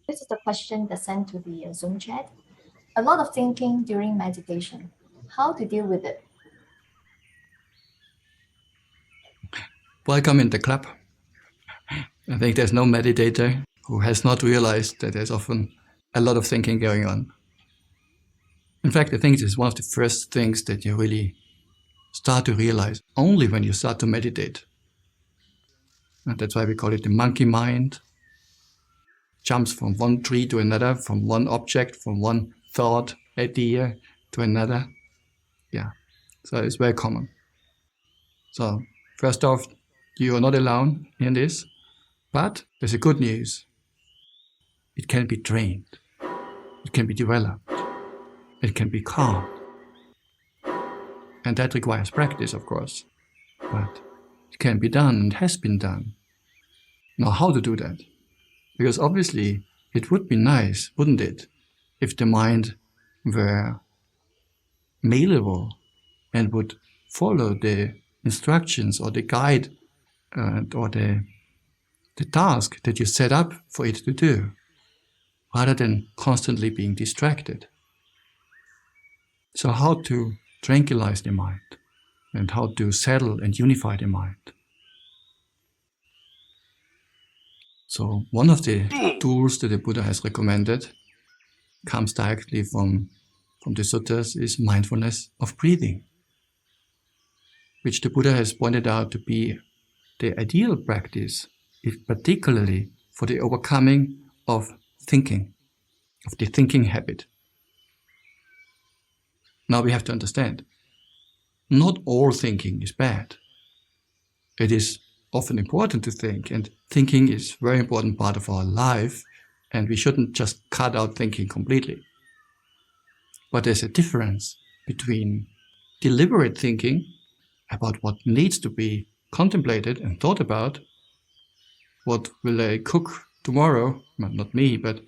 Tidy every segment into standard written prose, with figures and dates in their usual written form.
This is the question that's sent to the Zoom chat. A lot of thinking during meditation. How to deal with it? Welcome in the club. I think there's no meditator who has not realized that there's often a lot of thinking going on. In fact, I think this is one of the first things that you really start to realize only when you start to meditate. And that's why we call it the monkey mind. Jumps from one tree to another, from one object, from one thought, idea to another. Yeah, so it's very common. So first off, you are not alone in this, but there's a good news. It can be trained. It can be developed. It can be calmed. And that requires practice, of course. But it can be done and has been done. Now, how to do that? Because obviously, it would be nice, wouldn't it, if the mind were malleable and would follow the instructions or the guide or the task that you set up for it to do, rather than constantly being distracted. So how to tranquilize the mind and how to settle and unify the mind. So one of the tools that the Buddha has recommended comes directly from the suttas is mindfulness of breathing, which the Buddha has pointed out to be the ideal practice, particularly for the overcoming of thinking, of the thinking habit. Now we have to understand, not all thinking is bad. It is often important to think, and thinking is a very important part of our life, and we shouldn't just cut out thinking completely. But there's a difference between deliberate thinking about what needs to be contemplated and thought about. What will I cook tomorrow? Well, not me, but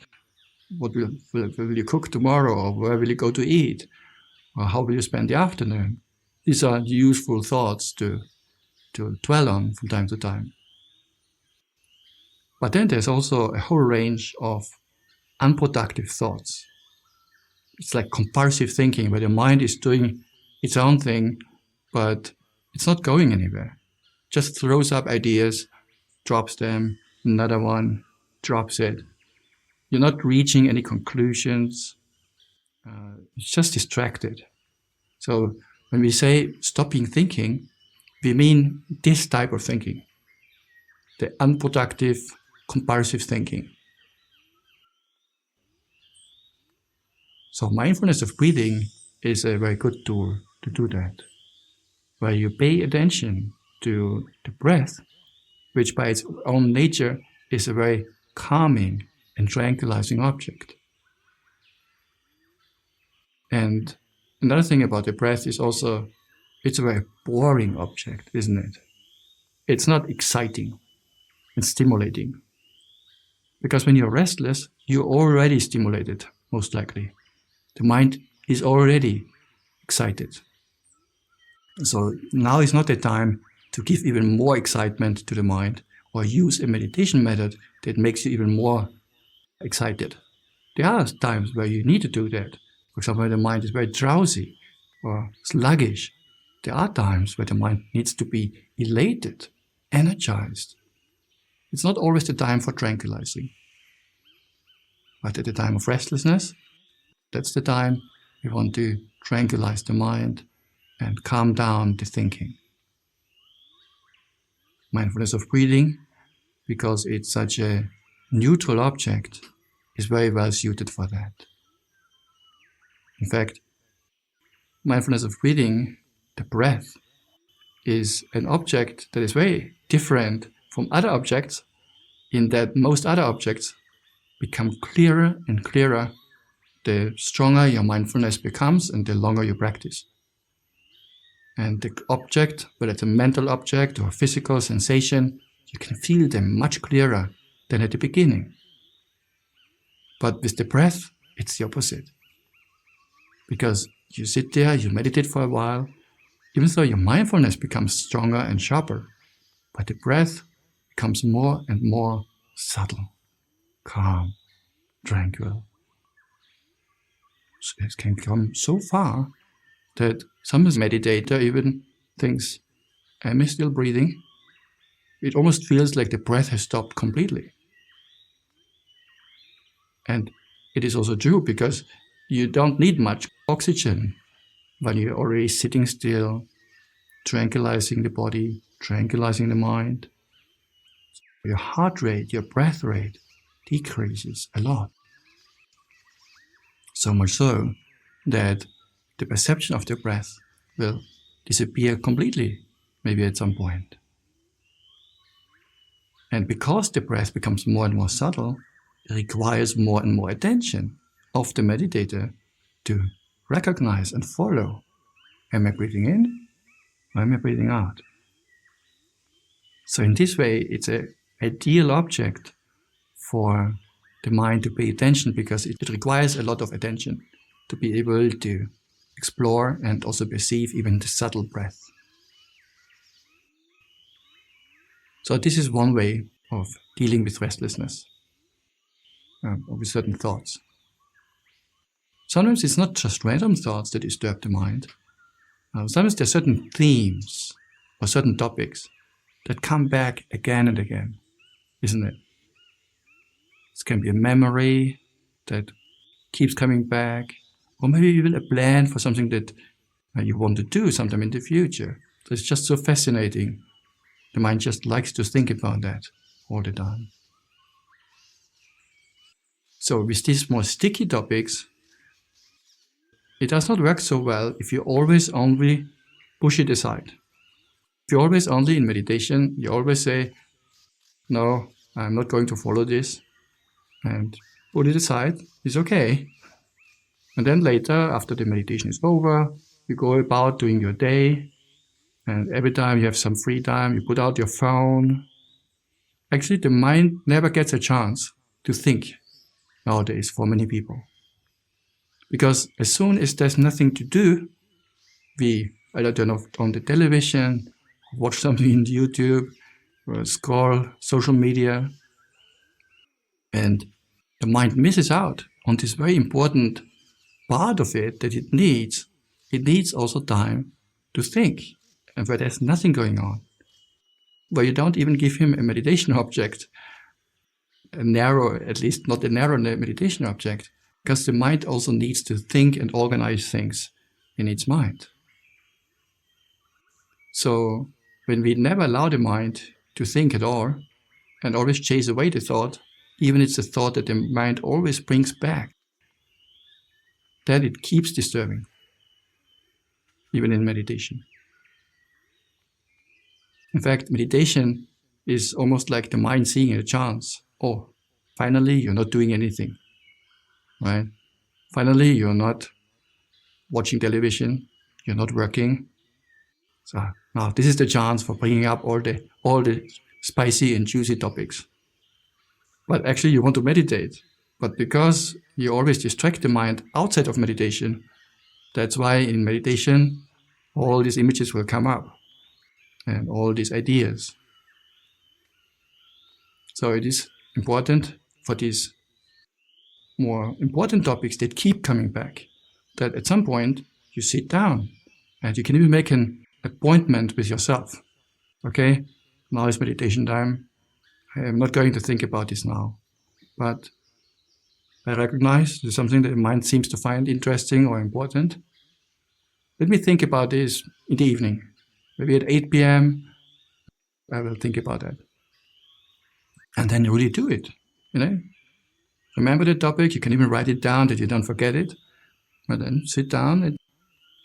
what will you cook tomorrow, or where will you go to eat? Or how will you spend the afternoon? These are useful thoughts to dwell on from time to time. But then there's also a whole range of unproductive thoughts. It's like compulsive thinking, where the mind is doing its own thing, but it's not going anywhere. Just throws up ideas, drops them, another one, drops it. You're not reaching any conclusions. It's just distracted. So when we say stopping thinking, we mean this type of thinking, the unproductive, compulsive thinking. So mindfulness of breathing is a very good tool to do that, where you pay attention to the breath, which by its own nature is a very calming and tranquilizing object. And another thing about the breath is also, it's a very boring object, isn't it? It's not exciting and stimulating. Because when you're restless, you're already stimulated, most likely. The mind is already excited. So now is not the time to give even more excitement to the mind or use a meditation method that makes you even more excited. There are times where you need to do that. For example, when the mind is very drowsy or sluggish. There are times where the mind needs to be elated, energized. It's not always the time for tranquilizing. But at the time of restlessness, that's the time we want to tranquilize the mind and calm down the thinking. Mindfulness of breathing, because it's such a neutral object, is very well suited for that. In fact, mindfulness of breathing, the breath, is an object that is very different from other objects in that most other objects become clearer and clearer the stronger your mindfulness becomes and the longer you practice. And the object, whether it's a mental object or a physical sensation, you can feel them much clearer than at the beginning. But with the breath, it's the opposite. Because you sit there, you meditate for a while, even though your mindfulness becomes stronger and sharper, but the breath becomes more and more subtle, calm, tranquil. So it can come so far that some meditator even thinks, am I still breathing? It almost feels like the breath has stopped completely. And it is also true because you don't need much oxygen when you're already sitting still, tranquilizing the body, tranquilizing the mind. Your heart rate, your breath rate decreases a lot. So much so that the perception of the breath will disappear completely, maybe at some point. And because the breath becomes more and more subtle, it requires more and more attention of the meditator to recognize and follow. Am I breathing in or am I breathing out? So in this way, it's an ideal object for the mind to pay attention because it requires a lot of attention to be able to explore and also perceive even the subtle breath. So this is one way of dealing with restlessness, or with certain thoughts. Sometimes it's not just random thoughts that disturb the mind. Sometimes there are certain themes or certain topics that come back again and again, isn't it? It can be a memory that keeps coming back, or maybe even a plan for something that you want to do sometime in the future. So it's just so fascinating. The mind just likes to think about that all the time. So with these more sticky topics, it does not work so well if you always only push it aside. If you always only in meditation, you always say, no, I'm not going to follow this, and put it aside, it's okay. And then later, after the meditation is over, you go about doing your day, and every time you have some free time, you put out your phone. Actually, the mind never gets a chance to think nowadays for many people. Because as soon as there's nothing to do, we either turn off on the television, watch something on YouTube, or scroll social media, and the mind misses out on this very important part of it that it needs. It needs also time to think, and where there's nothing going on, where you don't even give him a meditation object, a narrow, at least not a narrow meditation object, because the mind also needs to think and organize things in its mind. So when we never allow the mind to think at all and always chase away the thought, even it's a thought that the mind always brings back, then it keeps disturbing, even in meditation. In fact, meditation is almost like the mind seeing a chance. Oh, finally, you're not doing anything, right? Finally, you're not watching television, you're not working. So now this is the chance for bringing up all the spicy and juicy topics. But actually, you want to meditate. But because you always distract the mind outside of meditation, that's why in meditation, all these images will come up and all these ideas. So it is important for these more important topics that keep coming back, that at some point you sit down and you can even make an appointment with yourself. Okay, now is meditation time. I am not going to think about this now, but I recognize there's something that the mind seems to find interesting or important. Let me think about this in the evening. Maybe at 8 p.m. I will think about that. And then you really do it, Remember the topic, you can even write it down that you don't forget it. But then sit down and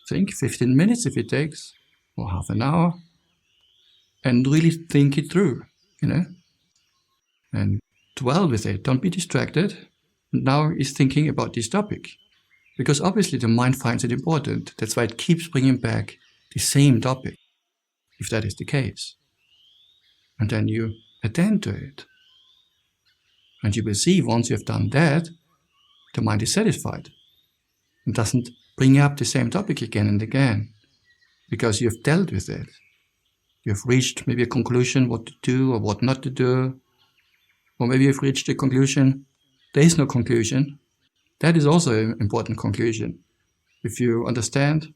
think 15 minutes if it takes, or half an hour, and really think it through, and dwell with it. Don't be distracted. Now is thinking about this topic. Because obviously the mind finds it important. That's why it keeps bringing back the same topic, if that is the case. And then you attend to it. And you will see once you have done that, the mind is satisfied and doesn't bring up the same topic again and again because you have dealt with it. You have reached maybe a conclusion what to do or what not to do, or maybe you've reached a conclusion there is no conclusion. That is also an important conclusion. If you understand,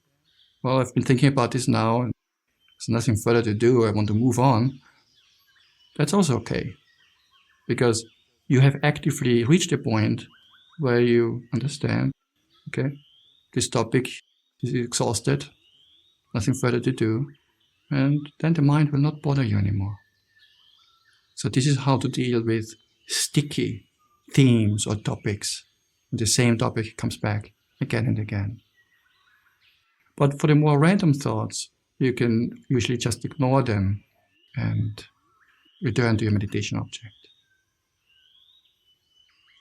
well, I've been thinking about this now, and there's nothing further to do, I want to move on, that's also okay. Because you have actively reached a point where you understand, okay, this topic is exhausted, nothing further to do, and then the mind will not bother you anymore. So this is how to deal with sticky themes or topics. The same topic comes back again and again. But for the more random thoughts, you can usually just ignore them and return to your meditation object.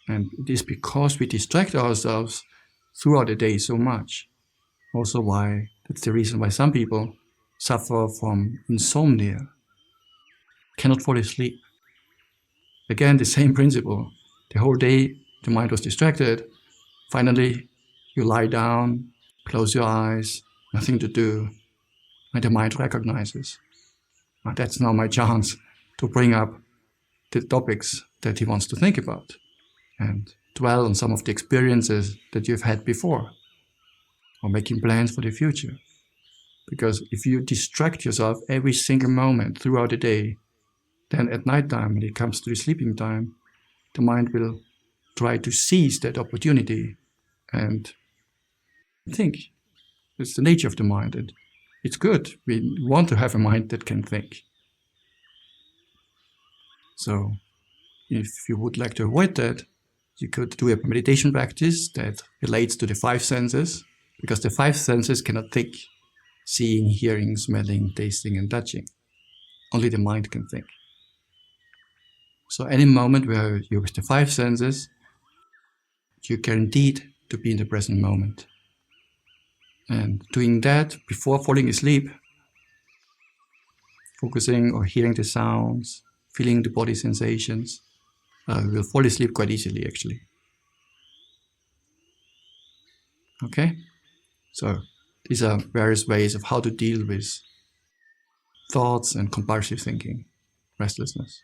And it is because we distract ourselves throughout the day so much. Also that's the reason why some people suffer from insomnia, cannot fall asleep. Again, the same principle. The whole day the mind was distracted. Finally, you lie down, close your eyes, nothing to do, and the mind recognizes, that's now my chance to bring up the topics that he wants to think about and dwell on some of the experiences that you've had before, or making plans for the future. Because if you distract yourself every single moment throughout the day, then at night time, when it comes to the sleeping time, the mind will try to seize that opportunity and think. It's the nature of the mind, and it's good. We want to have a mind that can think. So if you would like to avoid that, you could do a meditation practice that relates to the five senses, because the five senses cannot think. Seeing, hearing, smelling, tasting, and touching. Only the mind can think. So any moment where you're with the five senses, you're guaranteed to be in the present moment. And doing that before falling asleep, focusing or hearing the sounds, feeling the body sensations, will fall asleep quite easily, actually. Okay? So these are various ways of how to deal with thoughts and compulsive thinking, restlessness.